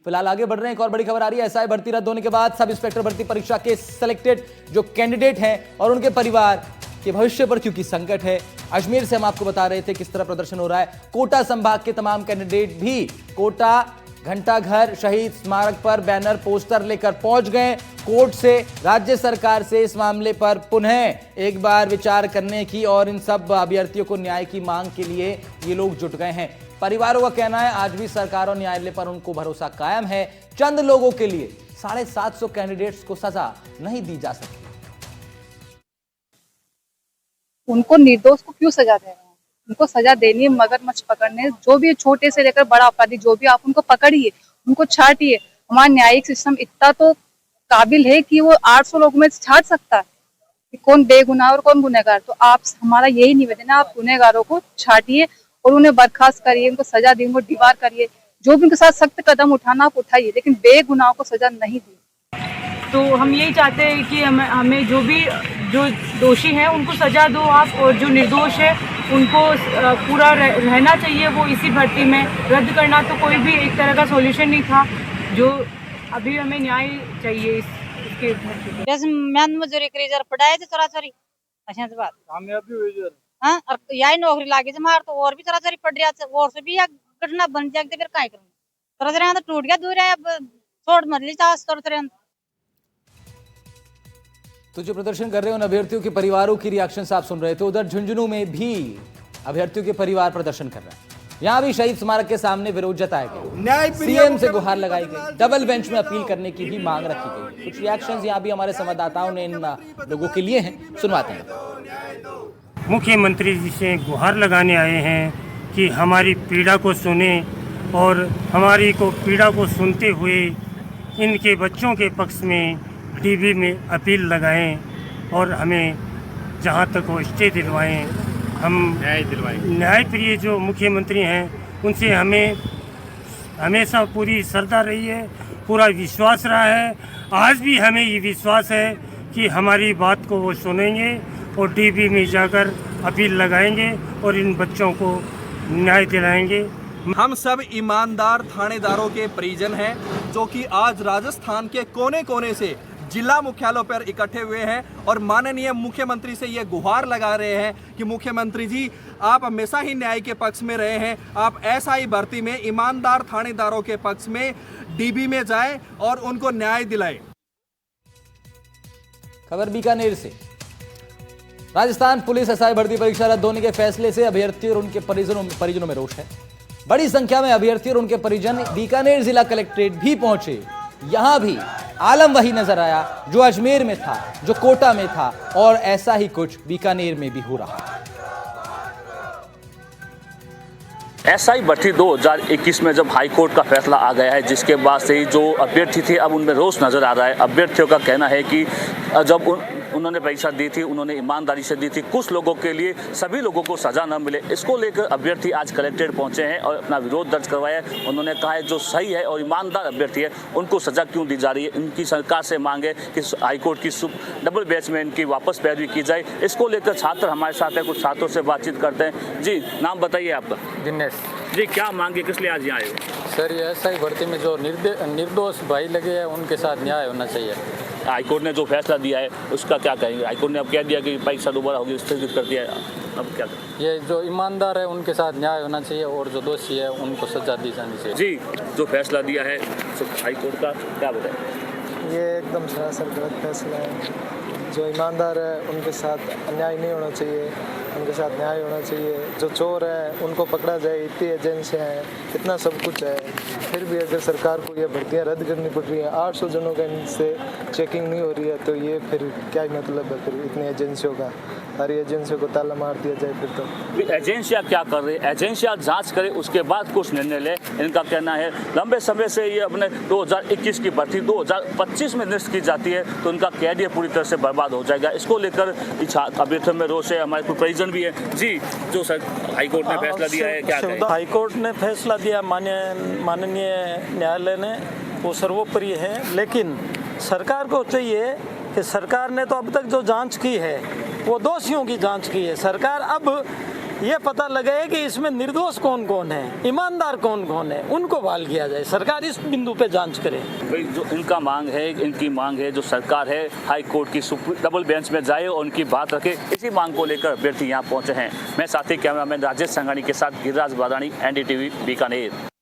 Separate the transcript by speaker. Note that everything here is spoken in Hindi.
Speaker 1: फिलहाल आगे बढ़ रहे हैं, एक और बड़ी खबर आ रही है। एसआई भर्ती रद्द होने के बाद सब इंस्पेक्टर भर्ती परीक्षा के सिलेक्टेड जो कैंडिडेट हैं और उनके परिवार के भविष्य पर क्योंकि संकट है। अजमेर से हम आपको बता रहे थे किस तरह प्रदर्शन हो रहा है। कोटा संभाग के तमाम कैंडिडेट भी कोटा घंटाघर शहीद स्मारक पर बैनर पोस्टर लेकर पहुंच गए। कोर्ट से, राज्य सरकार से इस मामले पर पुनः एक बार विचार करने की और इन सब अभ्यर्थियों को न्याय की मांग के लिए ये लोग जुट गए हैं। परिवारों का कहना है आज भी सरकार और न्यायालय पर उनको भरोसा कायम है। चंद लोगों के लिए 750 कैंडिडेट्स को सजा नहीं दी जा सकती।
Speaker 2: उनको निर्दोष को क्यों सजा दे रहे हैं? उनको सजा देनी है, मगरमच्छ पकड़ने, जो भी छोटे से लेकर बड़ा अपराधी जो भी, आप उनको पकड़िए, उनको छाटिए। हमारा न्यायिक सिस्टम इतना तो काबिल है कि वो 800 लोगों में छाट सकता है कि कौन बेगुनाह और कौन गुनहगार। तो आप, हमारा यही निवेदन है, आप गुनहगारों को छाटिए और उन्हें बर्खास्त करिए, उनको सजा दिए, उनको डिबार करिए। जो भी उनके साथ सख्त कदम उठाना आप उठाइए, लेकिन बेगुनाहों को सजा नहीं दी।
Speaker 3: तो हम यही चाहते हैं कि हमें जो दोषी हैं उनको सजा दो आप, और जो निर्दोष है उनको पूरा रहना चाहिए वो इसी भर्ती में। रद्द करना तो कोई भी एक तरह का सॉल्यूशन नहीं था। जो अभी हमें न्याय चाहिए इसके भर्ती में।
Speaker 4: जैसे मेहनत मजदूरी करी जर पढ़ाए थे चोरा चोरी अशांत बात
Speaker 5: कामयाबी हुई जर
Speaker 4: हां, और यही नौकरी लागे जे मार तो और भी चोरा चोरी पड़ रहा है, और से भी एक घटना बन जाए तो फिर काय करूं? चोरा चोरी तो टूट गया दूर है, अब छोड़ मत ली चास चोरा चोरी।
Speaker 1: तो जो प्रदर्शन कर रहे हैं उन अभ्यर्थियों के परिवारों की रिएक्शन आप सुन रहे थे। उधर झुंझुनू में भी अभ्यर्थियों के परिवार प्रदर्शन कर रहे हैं। यहां भी शहीद स्मारक के सामने विरोध जताया गया, सीएम से गुहार लगाई गई, डबल बेंच में अपील करने की भी मांग रखी गई। कुछ रिएक्शंस यहां भी हमारे संवाददाताओं ने इन लोगों के लिए हैं, सुनवाते हैं।
Speaker 6: मुख्यमंत्री जी से गुहार लगाने आए हैं कि हमारी पीड़ा को सुने और हमारी पीड़ा को सुनते हुए इनके बच्चों के पक्ष में टीवी में अपील लगाएं और हमें जहां तक वो स्टे दिलवाएं। हम न्याय प्रिय जो मुख्यमंत्री हैं उनसे हमें हमेशा पूरी श्रद्धा रही है, पूरा विश्वास रहा है। आज भी हमें ये विश्वास है कि हमारी बात को वो सुनेंगे और टीवी में जाकर अपील लगाएंगे और इन बच्चों को न्याय दिलाएंगे।
Speaker 5: हम सब ईमानदार थानेदारों के परिजन हैं जो कि आज राजस्थान के कोने कोने से जिला मुख्यालयों पर इकट्ठे हुए हैं और माननीय मुख्यमंत्री से ये गुहार लगा रहे हैं कि मुख्यमंत्री जी, आप हमेशा ही न्याय के पक्ष में रहे हैं, आप एसआई भर्ती में ईमानदार थानेदारों के पक्ष में डीबी में जाएं और उनको न्याय दिलाएं।
Speaker 1: खबर बीकानेर से। राजस्थान पुलिस एसआई भर्ती परीक्षा रद्द होने के फैसले से अभ्यर्थी और उनके परिजनों में रोष है। बड़ी संख्या में अभ्यर्थी और उनके परिजन बीकानेर जिला कलेक्ट्रेट भी पहुंचे। यहां भी आलम वही नजर आया जो अजमेर में था, जो कोटा में था, और ऐसा ही कुछ बीकानेर में भी हो रहा है।
Speaker 7: एसआई भर्ती 2021 में जब हाईकोर्ट का फैसला आ गया है, जिसके बाद से ही जो अभ्यर्थी थे अब उनमें रोष नजर आ रहा है। अभ्यर्थियों का कहना है कि जब उन्होंने परीक्षा दी थी, उन्होंने ईमानदारी से दी थी, कुछ लोगों के लिए सभी लोगों को सजा न मिले, इसको लेकर अभ्यर्थी आज कलेक्ट्रेट पहुंचे हैं और अपना विरोध दर्ज करवाया है। उन्होंने कहा है जो सही है और ईमानदार अभ्यर्थी है उनको सजा क्यों दी जा रही है। इनकी सरकार से मांग है कि हाईकोर्ट की डबल बेंच में इनकी वापस पैरवी की जाए। इसको लेकर छात्र हमारे साथ है, कुछ छात्रों से बातचीत करते हैं। जी, नाम बताइए आपका।
Speaker 8: दिनेश
Speaker 7: जी, क्या मांगे, किस लिए आज यहाँ आए हो?
Speaker 8: सर, ये एसआई भर्ती में जो निर्दोष भाई लगे हैं उनके साथ न्याय होना चाहिए।
Speaker 7: हाईकोर्ट ने जो फैसला दिया है उसका क्या कहेंगे? हाईकोर्ट ने अब कह दिया कि परीक्षा दोबारा होगी, स्थगित कर दिया है, अब क्या करें?
Speaker 8: ये जो ईमानदार है उनके साथ न्याय होना चाहिए और जो दोषी है उनको सजा दी जानी चाहिए।
Speaker 7: जी, जो फैसला दिया है हाईकोर्ट का, क्या बताएं?
Speaker 9: ये एकदम सरासर गलत फैसला है। जो ईमानदार है उनके साथ अन्याय नहीं होना चाहिए, उनके साथ न्याय होना चाहिए। जो चोर है उनको पकड़ा जाए, इतनी एजेंसियाँ हैं, इतना सब कुछ है, फिर भी अगर सरकार को ये भर्तियाँ रद्द करनी पड़ रही हैं, 800 जनों का इनसे चेकिंग नहीं हो रही है, तो ये फिर क्या मतलब है फिर इतनी एजेंसियों का? सारी एजेंसियों को ताला मार दिया जाए फिर तो।
Speaker 7: एजेंसियाँ क्या कर रही है? एजेंसियाँ जांच करें, उसके बाद कुछ निर्णय ले। इनका कहना है लंबे समय से ये अपने 2021 की भर्ती 2025 में निरस्त की जाती है तो उनका कैरियर पूरी तरह से बर्बाद हो जाएगा। इसको लेकर अभ्यर्थियों में रोष है। हमारे कुछ परिजन भी है। जी, जो सर हाईकोर्ट ने फैसला दिया है, क्या कहें?
Speaker 10: हाईकोर्ट ने फैसला दिया, माननीय न्यायालय ने, वो सर्वोपरि है, लेकिन सरकार को चाहिए कि सरकार ने तो अब तक जो जांच की है वो दोषियों की जांच की है। सरकार अब ये पता लगे कि इसमें निर्दोष कौन कौन है, ईमानदार कौन कौन है, उनको बहाल किया जाए। सरकार इस बिंदु पे जांच करे।
Speaker 7: भाई जो इनका मांग है, इनकी मांग है जो सरकार है हाई कोर्ट की डबल बेंच में जाए और उनकी बात रखे। इसी मांग को लेकर अभ्यर्थी यहाँ पहुंचे हैं। मैं साथी कैमरामैन राजेश संघानी के साथ गिरिराज बादानी, NDTV बीकानेर।